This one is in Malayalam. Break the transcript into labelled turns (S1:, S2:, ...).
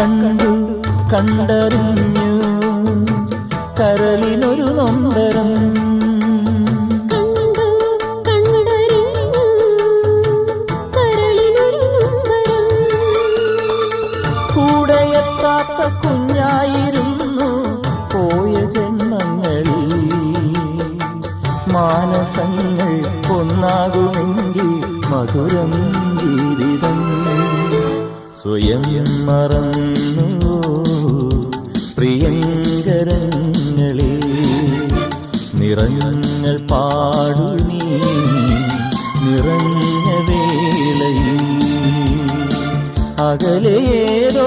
S1: കണ്ടു കണ്ടറിഞ്ഞു കരളിനൊരു നൊമ്പരം, കൂടെയെത്താത്ത കുഞ്ഞായിരുന്നു പോയ ജന്മങ്ങളിൽ. മാനസങ്ങൾ ഒന്നാകുമെങ്കിൽ മധുരം ജീവിതം. സ്വയം മറന്നു പ്രിയങ്കരങ്ങളെ, നിറങ്ങൾ പാടു നീ നിറഞ്ഞ വേളയിൽ. അകലേതോ